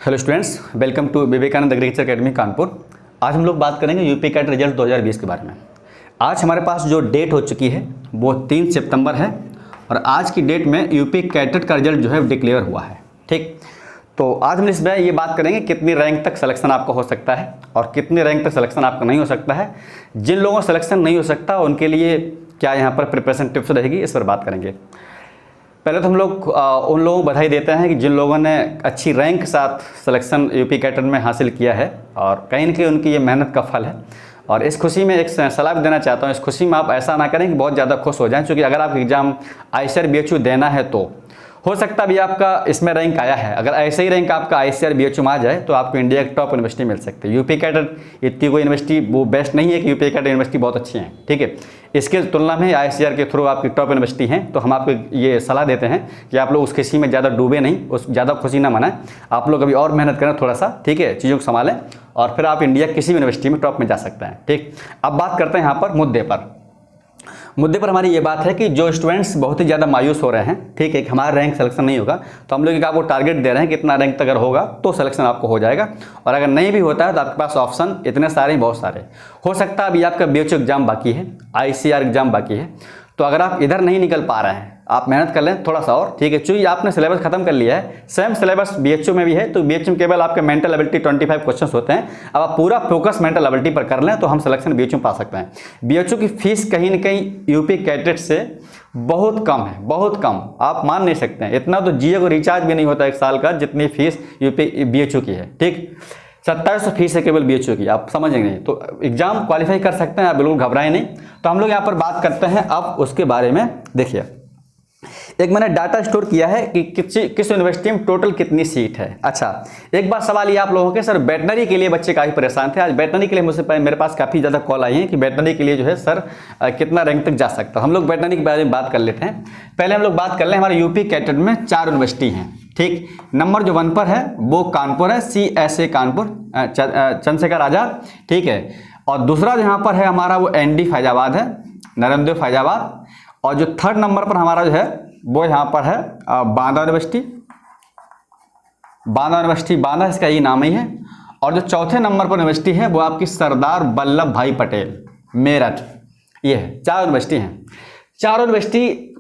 Hello students, welcome to Vivekananda agriculture academy Kanpur. आज हम लोग बात करेंगे यूपी कैट रिजल्ट 2020 के बारे में। आज हमारे पास जो डेट हो चुकी है वो 3 सितंबर है और आज की डेट में यूपी कैटेट का रिजल्ट जो है डिक्लेयर हुआ है। ठीक, तो आज हम इसमें ये बात करेंगे कितनी रैंक तक सिलेक्शन आपका हो सकता है और कितनी रैंक तक सिलेक्शन आपका नहीं हो सकता है। जिन लोगों का सिलेक्शन नहीं हो सकता उनके लिए क्या यहाँ पर प्रिपरेशन टिप्स रहेगी, इस पर बात करेंगे। पहले तो हम लोग उन लोगों को बधाई देते हैं कि जिन लोगों ने अच्छी रैंक के साथ सिलेक्शन यूपी कैटेट में हासिल किया है और कहीं न कहीं उनकी ये मेहनत का फल है। और इस खुशी में एक सलाह भी देना चाहता हूँ, इस खुशी में आप ऐसा ना करें कि बहुत ज़्यादा खुश हो जाएं, क्योंकि अगर आपका एग्ज़ाम ICAR BHU देना है तो हो सकता भी आपका इसमें रैंक आया है। अगर ऐसे ही रैंक आपका ICAR BHU में आ जाए तो आपको इंडिया की टॉप यूनिवर्सिटी मिल सकती है। यूपी कैटेट इतनी कोई यूनिवर्सिटी वो बेस्ट नहीं है कि यूपी कैटेट यूनिवर्सिटी बहुत अच्छी है, ठीक है। इसके तुलना में ICAR के थ्रू आपकी टॉप यूनिवर्सिटी हैं, तो हम आपको ये सलाह देते हैं कि आप लोग उस खुशी में ज़्यादा डूबे नहीं, उस ज़्यादा खुशी ना मनाएं। आप लोग अभी और मेहनत करें थोड़ा सा, ठीक है, चीज़ों को संभालें और फिर आप इंडिया किसी भी यूनिवर्सिटी में टॉप में जा सकते हैं। ठीक, अब बात करते हैं यहाँ पर मुद्दे पर हमारी ये बात है कि जो स्टूडेंट्स बहुत ही ज़्यादा मायूस हो रहे हैं, ठीक है, कि हमारा रैंक सिलेक्शन नहीं होगा, तो हम लोग एक आपको टारगेट दे रहे हैं कि इतना रैंक अगर होगा तो सिलेक्शन आपको हो जाएगा। और अगर नहीं भी होता है तो आपके पास ऑप्शन इतने सारे बहुत सारे हो सकता है। अभी आपका BHU एग्जाम बाकी है, ICAR एग्जाम बाकी है, तो अगर आप इधर नहीं निकल पा रहे हैं आप मेहनत कर लें थोड़ा सा और, ठीक है। चूँकि आपने सिलेबस खत्म कर लिया है, सेम सिलेबस BHU में भी है, तो BHU में केवल आपके मेंटल एबिलिटी 25 क्वेश्चंस होते हैं। अब आप पूरा फोकस मेंटल एबिलिटी पर कर लें तो हम सिलेक्शन BHU में पा सकते हैं। BHU की फीस कहीं न कहीं यूपी कैटेट से बहुत कम है, बहुत कम, आप मान नहीं सकते हैं। इतना तो जियो को रिचार्ज भी नहीं होता एक साल का जितनी फीस यूपी BHU की है। ठीक, 2700 फीस है केवल BHU की, आप समझेंगे नहीं तो एग्जाम क्वालिफाई कर सकते हैं, आप बिल्कुल घबराएं नहीं। तो हम लोग यहाँ पर बात करते हैं अब उसके बारे में। देखिए, एक मैंने डाटा स्टोर किया है कि किस यूनिवर्सिटी में टोटल कितनी सीट है। अच्छा, एक बार सवाल ये आप लोगों के, सर वेटनरी के लिए बच्चे काफ़ी परेशान थे। आज वेटनरी के लिए मुझसे मेरे पास काफ़ी ज़्यादा कॉल आई हैं कि वेटनरी के लिए जो है सर कितना रैंक तक जा सकता है। हम लोग वेटनरी के बारे में बात कर लेते हैं। पहले हम लोग बात कर लें, हमारे यूपी कैटेट में 4 यूनिवर्सिटी हैं। ठीक, नंबर जो 1 पर है वो कानपुर है, CSA कानपुर, चंद्रशेखर आजाद, ठीक है। और दूसरा यहाँ पर है हमारा वो ND फैजाबाद है, नरेंद्र फैजाबाद। और जो 3rd नंबर पर हमारा जो है वो यहाँ पर है बांदा यूनिवर्सिटी, बांदा इसका यही नाम ही है। और जो 4थे नंबर पर यूनिवर्सिटी है वो आपकी सरदार वल्लभ भाई पटेल, मेरठ। ये है 4 यूनिवर्सिटी हैं। 4 यूनिवर्सिटी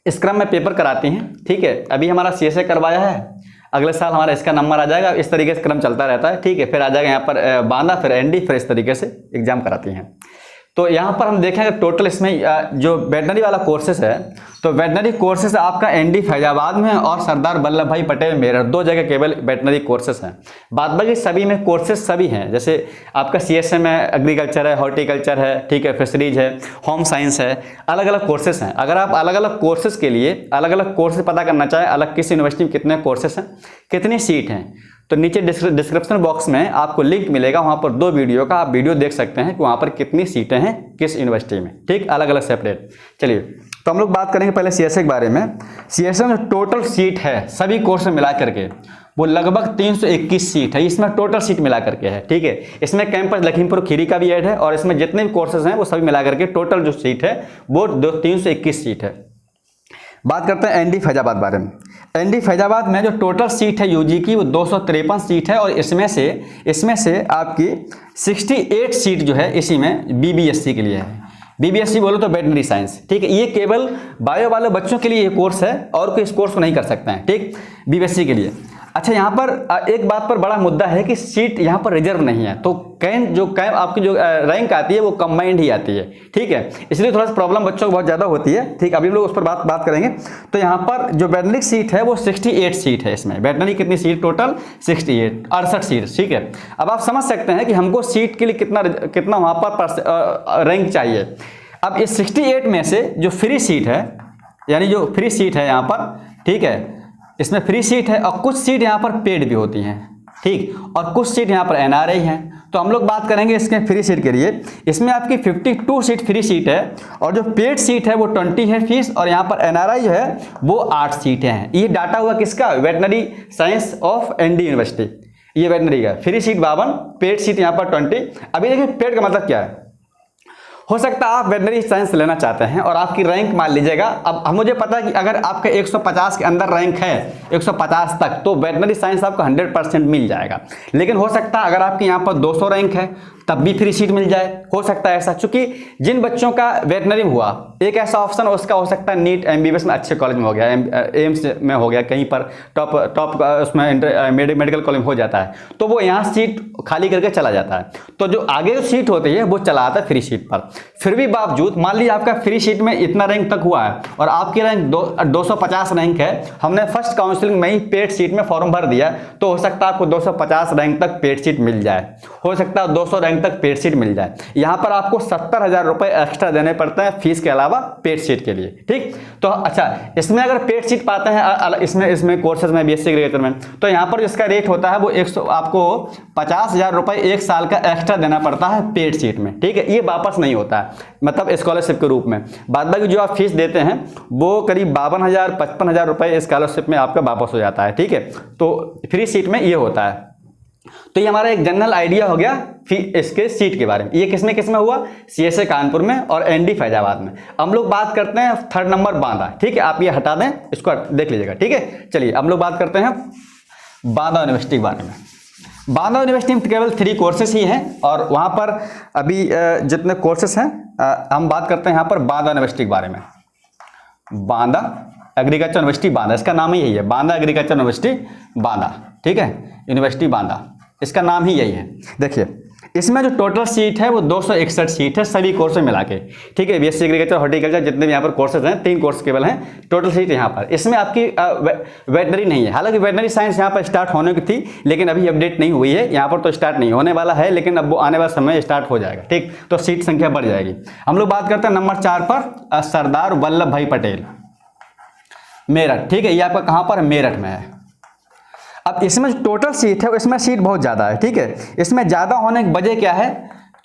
इस क्रम में पेपर कराती हैं, ठीक है। अभी हमारा CSA करवाया है, अगले साल हमारा इसका नंबर आ जाएगा, इस तरीके से क्रम चलता रहता है, ठीक है। फिर आ जाएगा यहाँ पर बांदा, फिर ND, फिर इस तरीके से एग्जाम कराती हैं। तो यहाँ पर हम देखेंगे टोटल इसमें जो वेटनरी वाला कोर्सेस है, तो वेटनरी कोर्सेस आपका ND फैजाबाद में और सरदार वल्लभ भाई पटेल मेरठ, 2 जगह केवल वेटनरी कोर्सेस हैं। बाद बाकी सभी में कोर्सेस सभी हैं, जैसे आपका CSA में एग्रीकल्चर है, हॉर्टिकल्चर है, ठीक है, फिशरीज है, होम साइंस है, अलग अलग कोर्सेस हैं। अगर आप अलग अलग कोर्सेस के लिए अलग अलग कोर्सेस पता करना चाहें, अलग किस यूनिवर्सिटी में कितने कोर्सेस हैं, कितनी सीट हैं, तो नीचे डिस्क्रिप्शन बॉक्स में आपको लिंक मिलेगा, वहाँ पर 2 वीडियो का आप वीडियो देख सकते हैं कि वहाँ पर कितनी सीटें हैं किस यूनिवर्सिटी में, ठीक, अलग अलग सेपरेट। चलिए, तो हम लोग बात करेंगे पहले CSA के बारे में। CSA में टोटल सीट है सभी कोर्स में मिला करके वो लगभग 321 सीट है, इसमें टोटल सीट मिला करके है, ठीक है। इसमें कैंपस लखीमपुर खीरी का भी ऐड है और इसमें जितने भी कोर्सेज हैं वो सभी मिला करके टोटल जो सीट है वो 321 सीट है। बात करते हैं ND फैजाबाद बारे में। ND फैजाबाद में जो टोटल सीट है UG की वो 253 सीट है और इसमें से आपकी 68 सीट जो है इसी में BBSC के लिए है। BBSC बोलो तो वेटनरी साइंस, ठीक है। ये केवल बायो वाले बच्चों के लिए ये कोर्स है और कोई इस कोर्स को नहीं कर सकते हैं, ठीक, BBSC के लिए। अच्छा, यहाँ पर एक बात पर बड़ा मुद्दा है कि सीट यहाँ पर रिजर्व नहीं है, तो आपकी जो रैंक आती है वो कंबाइंड ही आती है, ठीक है। इसलिए थोड़ा सा प्रॉब्लम बच्चों को बहुत ज़्यादा होती है, ठीक। अभी हम लोग उस पर बात करेंगे। तो यहाँ पर जो वेटनरी सीट है वो 68 सीट है। इसमें वेटनरी कितनी सीट टोटल 68 सीट, ठीक है। अब आप समझ सकते हैं कि हमको सीट के लिए कितना वहाँ पर रैंक चाहिए। अब इस 68 में से जो फ्री सीट है, यानी जो फ्री सीट है यहाँ पर, ठीक है, इसमें फ्री सीट है और कुछ सीट यहाँ पर पेड भी होती हैं, ठीक, और कुछ सीट यहाँ पर NRI हैं। तो हम लोग बात करेंगे इसके फ्री सीट के लिए। इसमें आपकी 52 सीट फ्री सीट है और जो पेड सीट है वो 20 है फीस, और यहाँ पर NRI जो है वो 8 सीटें हैं। ये डाटा हुआ किसका, veterinary science of ND university, ये वेटनरी का। फ्री सीट 52, पेड सीट यहाँ पर 20। अभी देखिए पेड का मतलब क्या है, हो सकता है आप वेटनरी साइंस लेना चाहते हैं और आपकी रैंक मान लीजिएगा, अब मुझे पता है कि अगर आपका 150 के अंदर रैंक है 150 तक तो वेटनरी साइंस आपको 100% मिल जाएगा। लेकिन हो सकता है अगर आपके यहाँ पर 200 रैंक है तब भी फ्री सीट मिल जाए, हो सकता है ऐसा। चूंकि जिन बच्चों का वेटनरी में हुआ एक ऐसा ऑप्शन उसका हो सकता है नीट MBBS में अच्छे कॉलेज में हो गया, एम्स में हो गया, कहीं पर टॉप उसमें मेडिकल कॉलेज हो जाता है तो वो यहाँ सीट खाली करके चला जाता है। तो जो आगे जो सीट होती है वो चला आता है फ्री सीट पर। फिर भी बावजूद मान लीजिए आपका फ्री सीट में इतना रैंक तक हुआ है और आपकी रैंक 250 रैंक है, हमने फर्स्ट काउंसलिंग में ही पेड सीट में फॉर्म भर दिया तो हो सकता है आपको 250 रैंक तक पेड सीट मिल जाए, हो सकता है 200 रैंक तक पेड सीट मिल जाए। यहाँ पर आपको 70,000 रुपए एक्स्ट्रा देने पड़ते हैं फीस के अलावा पेड सीट के लिए, ठीक। तो अच्छा, इसमें अगर पेड सीट पाते हैं इसमें कोर्सेज में BSc एग्रीकल्चर में तो यहाँ पर इसका रेट होता है वो आपको 50,000 रुपए एक साल का एक्स्ट्रा देना पड़ता है पेड सीट में, ठीक है। ये वापस नहीं होता है, मतलब स्कॉलरशिप के रूप में। बाद बाकी जो आप फीस देते हैं वो करीब 52,000-55,000 रुपए स्कॉलरशिप में आपका वापस हो जाता है, ठीक है। तो फ्री सीट में ये होता है। तो ये हमारा एक जनरल आइडिया हो गया इसके सीट के बारे में। ये किसमें हुआ? CSA कानपुर में और ND फैजाबाद में। हम लोग बात करते हैं 3rd नंबर बांदा, ठीक है। आप ये हटा दें, इसको देख लीजिएगा, ठीक है। चलिए हम लोग बात करते हैं बांदा यूनिवर्सिटी के बारे में। बांदा यूनिवर्सिटी में केवल 3 कोर्सेस ही हैं और वहाँ पर अभी जितने कोर्सेस हैं हम बात करते हैं यहाँ पर बांदा यूनिवर्सिटी के बारे में। बांदा एग्रीकल्चर यूनिवर्सिटी बांदा, इसका नाम ही यही है, बांदा एग्रीकल्चर यूनिवर्सिटी बांदा, ठीक है। यूनिवर्सिटी बांदा इसका नाम ही यही है। देखिए इसमें जो टोटल सीट है वो 261 सीट है सभी कोर्स में मिला के, ठीक है। BSc एग्रीकल्चर, हॉर्टिकल्चर जितने भी यहाँ पर कोर्सेज हैं 3 कोर्स केवल हैं टोटल सीट यहाँ पर। इसमें आपकी वेटनरी नहीं है, हालांकि वेटनरी साइंस यहाँ पर स्टार्ट होने की थी लेकिन अभी अपडेट नहीं हुई है, यहाँ पर तो स्टार्ट नहीं होने वाला है लेकिन अब वो आने वाले समय स्टार्ट हो जाएगा, ठीक। तो सीट संख्या बढ़ जाएगी। हम लोग बात करते हैं नंबर 4 पर सरदार वल्लभ भाई पटेल मेरठ, ठीक है। ये आपका कहाँ पर? मेरठ में है। अब इसमें जो टोटल सीट है इसमें सीट बहुत ज़्यादा है, ठीक है। इसमें ज़्यादा होने की वजह क्या है?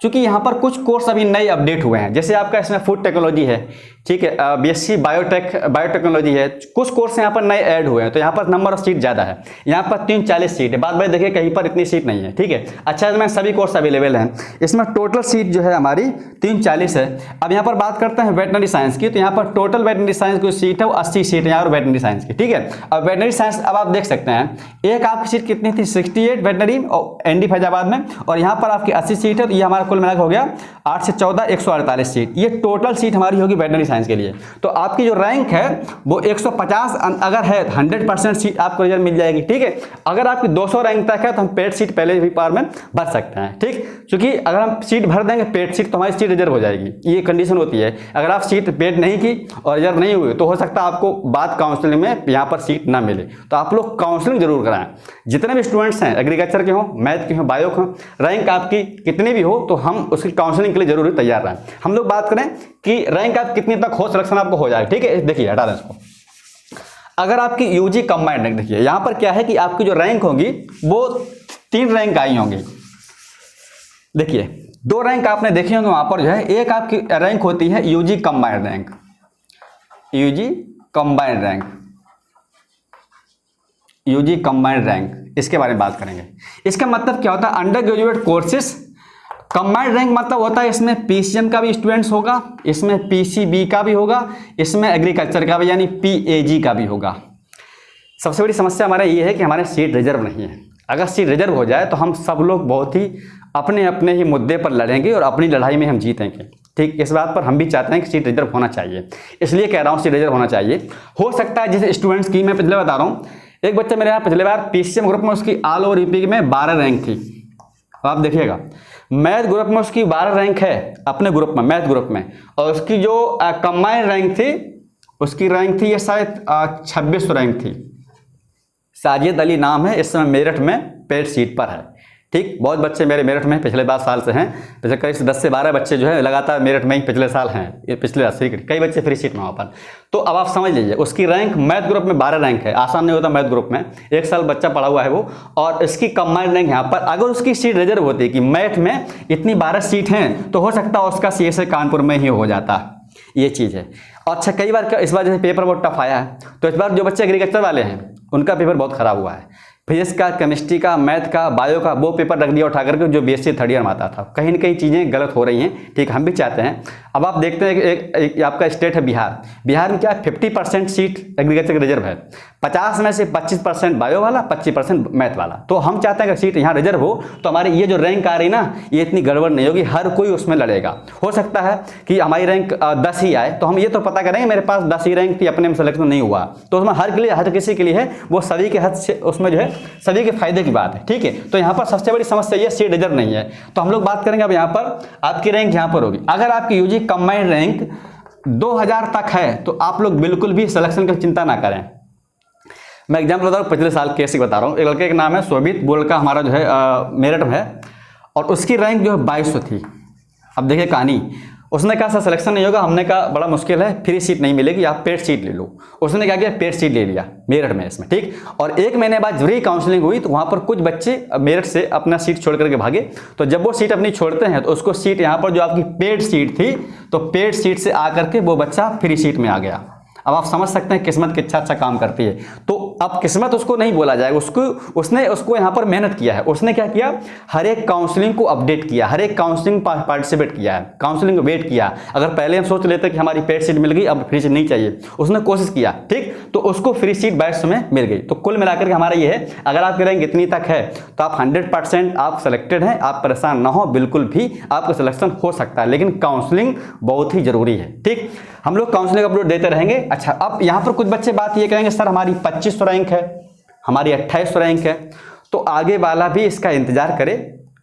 क्योंकि यहाँ पर कुछ कोर्स अभी नए अपडेट हुए हैं, जैसे आपका इसमें फूड टेक्नोलॉजी है, ठीक है। BSc बायोटेक्नोलॉजी है, कुछ कोर्स यहाँ पर नए ऐड हुए हैं तो यहाँ पर नंबर ऑफ सीट ज़्यादा है। यहाँ पर 340 सीट है, बात भाई देखिए कहीं पर इतनी सीट नहीं है, ठीक है। अच्छा इसमें सभी कोर्स अवेलेबल हैं। इसमें टोटल सीट जो है हमारी 340 है। अब यहाँ पर बात करते हैं वेटनरी साइंस की, तो यहाँ पर टोटल वेटनरी साइंस की सीट है वो 80 सीट है यहाँ पर वेटनरी साइंस की, ठीक है। अब वेटनरी साइंस अब आप देख सकते हैं एक आपकी सीट कितनी थी 68 वेटनरी और ND फैजाबाद में, और यहाँ पर आपकी 80 सीट है तो ये हमारा कुल मिलाकर हो गया 8 से 14 148 सीट। ये टोटल सीट हमारी होगी वेटनरी साइंस के लिए। तो आपकी जो रैंक है वो 150 अगर है 100% सीट आपको रिजल्ट मिल जाएगी, ठीक है। अगर आपकी 200 रैंक तक है तो हम पेड सीट पहले भी पार में भर सकते हैं, ठीक। क्योंकि अगर हम सीट भर देंगे पेड सीट तो हमारी सीट रिजर्व हो जाएगी, ये कंडीशन होती है। अगर आप सीट पेड नहीं की और रिजर्व नहीं हुई तो हो सकता है आपको बाद काउंसलिंग में यहाँ पर सीट ना मिले। तो आप लोग काउंसलिंग जरूर कराएं। जितने भी स्टूडेंट्स हैं एग्रीकल्चर के हों, मैथ के हों, बायो के हों, रैंक आपकी कितनी भी हो तो हम उसकी काउंसलिंग के लिए जरूर तैयार रहें। हम लोग बात करें कि रैंक आप कितनी तक हो, सिलेक्शन आपको हो जाए, ठीक है। देखिए हटा दें इसको। अगर आपकी UG कंबाइंड रैंक, देखिए यहाँ पर क्या है कि आपकी जो रैंक होगी वो 3 रैंक आई होंगी। देखिए 2 रैंक आपने देखे होंगे वहां पर जो है, एक आपकी रैंक होती है UG combined rank, UG combined rank, UG combined rank, इसके बारे में बात करेंगे। इसका मतलब क्या होता है? Under graduate courses combined rank मतलब होता है इसमें PCM का भी स्टूडेंट्स होगा, इसमें PCB का भी होगा, इसमें एग्रीकल्चर का भी यानी PAG का भी होगा। सबसे बड़ी समस्या हमारा ये है कि हमारे सीट रिजर्व नहीं है। अगर सीट रिजर्व हो जाए तो हम सब लोग बहुत ही अपने अपने ही मुद्दे पर लड़ेंगे और अपनी लड़ाई में हम जीतेंगे, ठीक। इस बात पर हम भी चाहते हैं कि सीट रिजर्व होना चाहिए, इसलिए कह रहा हूँ सीट रिजर्व होना चाहिए। हो सकता है जिस स्टूडेंट्स की, मैं पिछले बता रहा हूँ, एक बच्चा मेरे यहाँ पिछले बार PCM ग्रुप में उसकी ऑल ओवर यूपी में 12 रैंक थी। आप देखिएगा मैथ ग्रुप में उसकी 12 रैंक है अपने ग्रुप में, मैथ ग्रुप में, और उसकी जो कंबाइंड रैंक थी उसकी रैंक थी ये शायद 2600 रैंक थी। साजिद अली नाम है, इस समय मेरठ में पेड सीट पर है, ठीक। बहुत बच्चे मेरे मेरठ में पिछले 12 साल से हैं, पिछले करीब 10 से 12 बच्चे जो है लगातार मेरठ में ही पिछले साल हैं, ये पिछले 80 कई बच्चे फ्री सीट में वहाँ पर। तो अब आप समझ लीजिए उसकी रैंक मैथ ग्रुप में 12 रैंक है, आसान नहीं होता मैथ ग्रुप में, 1 साल बच्चा पढ़ा हुआ है वो, और इसकी कंबाइंड रैंक यहाँ पर अगर उसकी सीट रिजर्व होती है कि मैथ में इतनी 12 सीट हैं तो हो सकता है उसका CSA कानपुर में ही हो जाता, ये चीज़ है। अच्छा कई बार इस बार जैसे पेपर बहुत टफ आया है तो इस बार जो बच्चे एग्रीकल्चर वाले हैं उनका पेपर बहुत ख़राब हुआ है। फिजिक्स का, केमिस्ट्री का, मैथ का, बायो का, वो पेपर रख दिया उठा करके जो बीएससी थर्ड ईयर में आता था। कहीं न कहीं चीज़ें गलत हो रही हैं, ठीक, हम भी चाहते हैं। अब आप देखते हैं कि एक आपका स्टेट है बिहार। बिहार में क्या 50% सीट एग्रीकल्चर की रिजर्व है, 50 में से 25% बायो वाला, 25% मैथ वाला। तो हम चाहते हैं कि सीट यहाँ रिजर्व हो तो हमारी ये जो रैंक आ रही ना, ये इतनी गड़बड़ नहीं होगी, हर कोई उसमें लड़ेगा। हो सकता है कि हमारी रैंक 10 ही आए, तो हम ये तो पता करेंगे मेरे पास 10 ही रैंक थी, अपने में सिलेक्शन नहीं हुआ, तो उसमें हर किसी के लिए है, वो सभी के हद से उसमें जो है सभी के फायदे की बात है, ठीक है। तो यहाँ पर सबसे बड़ी समस्या ये सीट रिजर्व नहीं है। तो हम लोग बात करेंगे अब यहाँ पर आपकी रैंक यहाँ पर होगी। अगर आपकी यूजी कंबाइंड रैंक 2000 तक है तो आप लोग बिल्कुल भी सिलेक्शन की चिंता ना करें। मैं एग्जाम्पल बता रहा हूँ, पिछले साल केस बता रहा हूँ। एक लड़के का नाम है शोभित, वो लड़का हमारा जो है मेरठ में है और उसकी रैंक जो है 2200 थी। अब देखिए कहानी, उसने कहा सर सिलेक्शन नहीं होगा। हमने कहा बड़ा मुश्किल है, फ्री सीट नहीं मिलेगी, आप पेड सीट ले लो। उसने क्या किया, पेड सीट ले लिया मेरठ में इसमें, ठीक। और 1 महीने बाद जब काउंसलिंग हुई तो वहाँ पर कुछ बच्चे मेरठ से अपना सीट छोड़ करके भागे। तो जब वो सीट अपनी छोड़ते हैं तो उसको सीट यहाँ पर जो आपकी पेड सीट थी, तो पेड सीट से आकर के वो बच्चा फ्री सीट में आ गया। अब आप समझ सकते हैं किस्मत कितना अच्छा काम करती है। तो अब किस्मत उसको नहीं बोला जाएगा, उसने यहाँ पर मेहनत किया है। उसने क्या किया, हर एक काउंसलिंग को अपडेट किया, हर एक काउंसलिंग पार्टिसिपेट किया है, काउंसलिंग को वेट किया। अगर पहले हम सोच लेते कि हमारी पेड सीट मिल गई, अब फ्री सीट नहीं चाहिए, उसने कोशिश किया, ठीक, तो उसको फ्री सीट 2200 में मिल गई। तो कुल मिलाकर के हमारा ये है, अगर आपकी रैंक इतनी तक है तो आप 100% आप सिलेक्टेड हैं, आप परेशान ना हो, बिल्कुल भी आपका सिलेक्शन हो सकता है। लेकिन काउंसलिंग बहुत ही जरूरी है, ठीक। हम लोग काउंसलिंग अपलोड देते रहेंगे। अच्छा, अब यहाँ पर कुछ बच्चे बात ये करेंगे सर हमारी 2500 रैंक है, हमारी 2800 रैंक है, तो आगे वाला भी इसका इंतजार करे,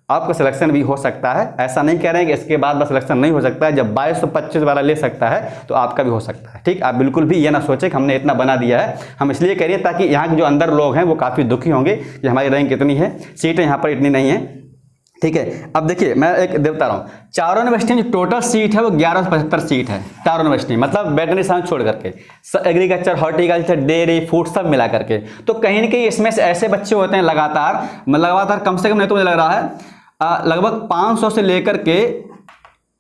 आपका सिलेक्शन भी हो सकता है। ऐसा नहीं कह रहे हैं कि इसके बाद बस सिलेक्शन नहीं हो सकता है। जब 2225 वाला ले सकता है तो आपका भी हो सकता है, ठीक। आप बिल्कुल भी ये ना सोचें कि हमने इतना बना दिया है। हम इसलिए कह रहे हैं ताकि यहाँ के जो अंदर लोग हैं वो काफ़ी दुखी होंगे कि हमारी रैंक इतनी है, सीटें यहाँ पर इतनी नहीं है, ठीक है। अब देखिए मैं एक देता रहा हूँ, चारों यूनिवर्सिटी में जो टोटल सीट है वो 1175 सीट है, चारों यूनिवर्सिटी, मतलब वेटनरी साइंस छोड़ करके, एग्रीकल्चर, हॉर्टिकल्चर, डेयरी, फूड सब मिला करके। तो कहीं ना कहीं इसमें से ऐसे बच्चे होते हैं लगातार कम से कम, नहीं तो मुझे लग रहा है लगभग 500 से लेकर के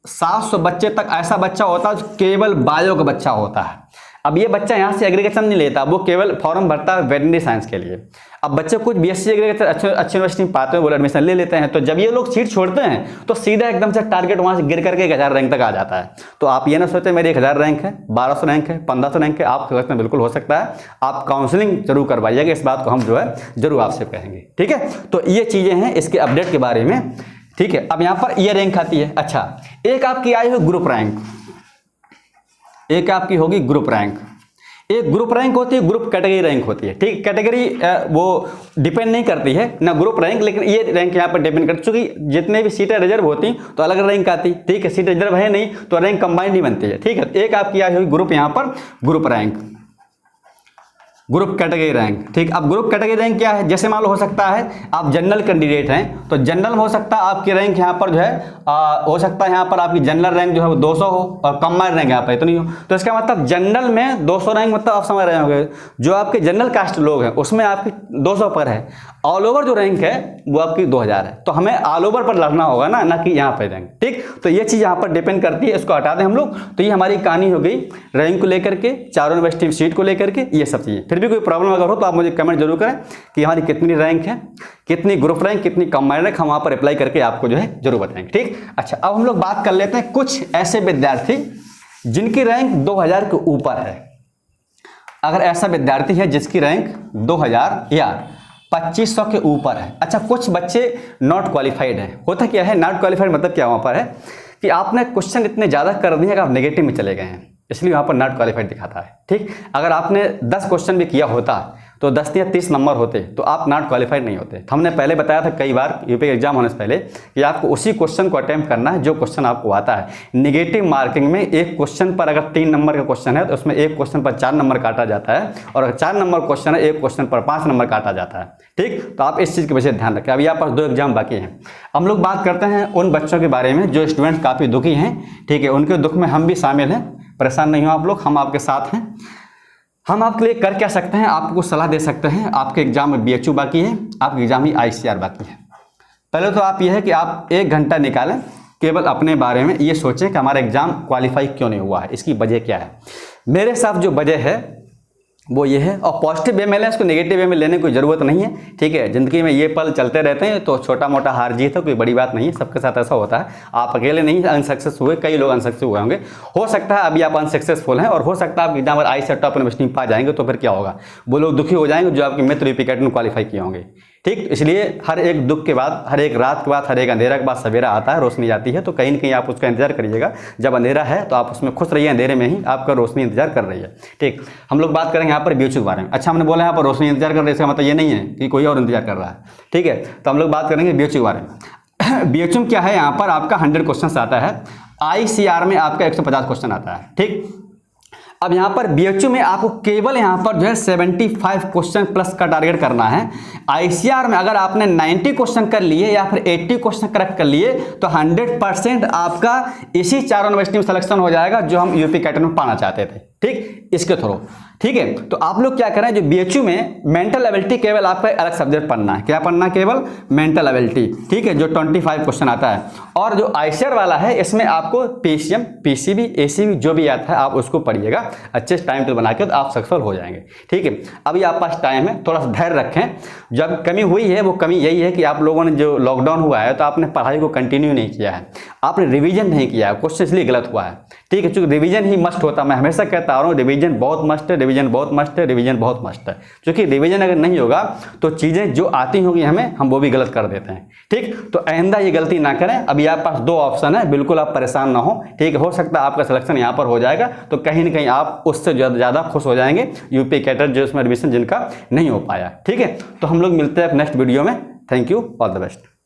700 बच्चे तक ऐसा बच्चा होता है जो केवल बायो का बच्चा होता है। अब ये बच्चा यहाँ से एग्रीकल्चर नहीं लेता, वो केवल फॉर्म भरता है वेटनरी साइंस के लिए। अब बच्चे कुछ बीएससी एग्रीकल्चर अच्छे यूनिवर्सिटी में पाते हैं, वो एडमिशन ले लेते हैं। तो जब ये लोग सीट छोड़ते हैं तो सीधा एकदम से टारगेट वहाँ से गिर करके 1000 रैंक तक आ जाता है। तो आप ये ना सोचते मेरी 1000 रैंक है, 1200 रैंक है, 1500 रैंक है, आप सिलेक्शन बिल्कुल हो सकता है। आप काउंसलिंग जरूर करवाइएगा, इस बात को हम जो है जरूर आपसे कहेंगे, ठीक है। तो ये चीज़ें हैं इसके अपडेट के बारे में, ठीक है। अब यहाँ पर ये रैंक आती है। अच्छा, एक आपकी आई हुई ग्रुप रैंक, एक आपकी होगी ग्रुप रैंक। एक ग्रुप रैंक होती है, ग्रुप कैटेगरी रैंक होती है, ठीक। कैटेगरी वो डिपेंड नहीं करती है ना ग्रुप रैंक, लेकिन ये रैंक यहाँ पर डिपेंड करती है। चूंकि जितने भी सीटें रिजर्व होती तो अलग रैंक आती, ठीक है। सीटें रिजर्व है नहीं तो रैंक कंबाइंड ही बनती है, ठीक है। एक आपकी आई हुई ग्रुप यहाँ पर group rank, group category rank, ठीक। अब ग्रुप कैटेगरी रैंक क्या है, जैसे मान लो हो सकता है आप जनरल कैंडिडेट हैं तो जनरल में हो सकता है आपकी रैंक यहाँ पर जो है हो सकता है यहाँ पर आपकी जनरल रैंक जो है वो 200 हो और कंबाइंड रैंक यहाँ पर इतनी हो। तो इसका मतलब जनरल में 200 रैंक, मतलब आप समझ रहे होंगे जो आपके जनरल कास्ट लोग हैं उसमें आपकी 200 पर है। ऑल ओवर जो रैंक है वो आपकी 2000 है। तो हमें ऑल ओवर पर लड़ना होगा ना कि यहाँ पर रैंक, ठीक। तो ये चीज़ यहाँ पर डिपेंड करती है, इसको हटा दें हम लोग। तो ये हमारी कहानी हो गई रैंक को लेकर के, चारों यूनिवर्सिटी सीट को लेकर के, ये सब चीज़ें। फिर भी कोई प्रॉब्लम अगर हो तो आप मुझे कमेंट जरूर करें कि हमारी कितनी रैंक है, कितनी ग्रुप रैंक, कितनी कंबाइंड रैंक, हम वहाँ पर अप्लाई करके आपको जो है जरूर बताएंगे, ठीक। अच्छा, अब हम लोग बात कर लेते हैं कुछ ऐसे विद्यार्थी जिनकी रैंक 2000 के ऊपर है। अगर ऐसा विद्यार्थी है जिसकी रैंक 2000 या 2500 के ऊपर है। अच्छा, कुछ बच्चे नॉट क्वालिफाइड हैं। होता क्या है नॉट क्वालिफाइड मतलब क्या वहाँ पर है कि आपने क्वेश्चन इतने ज़्यादा कर दिए कि आप नेगेटिव में चले गए हैं, इसलिए वहाँ पर नॉट क्वालिफाइड दिखाता है, ठीक। अगर आपने 10 क्वेश्चन भी किया होता तो 10 या 30 नंबर होते तो आप नॉट क्वालिफाइड नहीं होते। हमने पहले बताया था कई बार यूपी एग्जाम होने से पहले कि आपको उसी क्वेश्चन को अटेम्प्ट करना है जो क्वेश्चन आपको आता है। नेगेटिव मार्किंग में एक क्वेश्चन पर अगर 3 नंबर का क्वेश्चन है तो उसमें एक क्वेश्चन पर 4 नंबर काटा जाता है, और अगर 4 नंबर क्वेश्चन है एक क्वेश्चन पर 5 नंबर काटा जाता है, ठीक। तो आप इस चीज़ के वजह से ध्यान रखें। अभी यहाँ पर 2 एग्जाम बाकी हैं। हम लोग बात करते हैं उन बच्चों के बारे में जो स्टूडेंट्स काफ़ी दुखी हैं, ठीक है। उनके दुख में हम भी शामिल हैं, परेशान नहीं हो आप लोग, हम आपके साथ हैं। हम आपके लिए कर क्या सकते हैं, आपको सलाह दे सकते हैं। आपके एग्जाम में BHU बाकी है, आपके एग्जाम में ICR बाकी है। पहले तो आप ये है कि आप 1 घंटा निकालें, केवल अपने बारे में ये सोचें कि हमारा एग्जाम क्वालिफाई क्यों नहीं हुआ है, इसकी वजह क्या है। मेरे साथ जो वजह है वो ये है। और पॉजिटिव वे में लें, इसको नेगेटिव वे में लेने की कोई ज़रूरत नहीं है, ठीक है। ज़िंदगी में ये पल चलते रहते हैं, तो छोटा मोटा हार जीत है, कोई बड़ी बात नहीं है, सबके साथ ऐसा होता है। आप अकेले नहीं अनसक्सेस हुए, कई लोग अनसक्सेस हुए होंगे। हो सकता है अभी आप अनसक्सेसफुल हैं और हो सकता है आप एग्जाम आई से टॉप यूनिवर्सिटी में पा जाएंगे, तो फिर क्या होगा, वो लोग दुखी हो जाएंगे जो आपके मित्र यूपी कैट में क्वालिफाई किए होंगे, ठीक। इसलिए हर एक दुख के बाद, हर एक रात के बाद, हर एक अंधेरा के बाद सवेरा आता है, रोशनी आती है। तो कहीं ना कहीं आप उसका इंतजार करिएगा। जब अंधेरा है तो आप उसमें खुश रहिए, अंधेरे में ही आपका रोशनी इंतजार कर रही है, ठीक। हम लोग बात करेंगे यहाँ पर बीएचयू के बारे में। अच्छा, हमने बोला यहाँ पर रोशनी इंतजार कर रही है, इसका मतलब ये नहीं है कि कोई और इंतजार कर रहा है, ठीक है। तो हम लोग बात करेंगे बीएचयू के बारे में। बीएचयू में क्या है, यहाँ पर आपका 100 क्वेश्चन आता है, आईसीआर में आपका 150 क्वेश्चन आता है, ठीक। अब यहाँ पर बीएचयू में आपको केवल यहाँ पर जो है 75 क्वेश्चन प्लस का टारगेट करना है। आईसीआर में अगर आपने 90 क्वेश्चन कर लिए या फिर 80 क्वेश्चन करेक्ट कर लिए तो 100% आपका इसी 4 यूनिवर्सिटी में सिलेक्शन हो जाएगा जो हम यूपी कैट में पाना चाहते थे, ठीक, इसके थ्रू, ठीक है। तो आप लोग क्या करें, जो बीएचयू में मेंटल एबिलिटी केवल आपका अलग सब्जेक्ट पढ़ना है। क्या पढ़ना है, केवल मेंटल एबिलिटी, ठीक है, जो 25 क्वेश्चन आता है। और जो आईसीआर वाला है, इसमें आपको पीसीएम, पीसीबी, एसीबी जो भी आता है आप उसको पढ़िएगा अच्छे से टाइम टेबल बना के, तो आप सक्सेसफुल हो जाएंगे, ठीक है। अभी आप पास टाइम है, थोड़ा सा धैर्य रखें। जब कमी हुई है, वो कमी यही है कि आप लोगों ने जो लॉकडाउन हुआ है तो आपने पढ़ाई को कंटिन्यू नहीं किया है, आपने रिवीजन नहीं किया है, क्वेश्चन इसलिए गलत हुआ है, ठीक है। चूँकि रिवीजन ही मस्ट होता है, मैं हमेशा कहता आ रहा हूँ रिवीजन बहुत मस्ट है, रिवीजन बहुत मस्ट है, रिवीजन बहुत मस्ट है। क्योंकि रिवीजन अगर नहीं होगा तो चीज़ें जो आती होंगी हमें, हम वो भी गलत कर देते हैं, ठीक। तो आइंदा ये गलती ना करें। अभी आपके पास 2 ऑप्शन है, बिल्कुल आप परेशान ना हो, ठीक है। हो सकता है आपका सिलेक्शन यहाँ पर हो जाएगा, तो कहीं ना कहीं आप उससे ज़्यादा खुश हो जाएंगे यूपी कैटर जो इसमें एडमिशन जिनका नहीं हो पाया, ठीक है। तो हम लोग मिलते हैं नेक्स्ट वीडियो में। Thank you, all the best.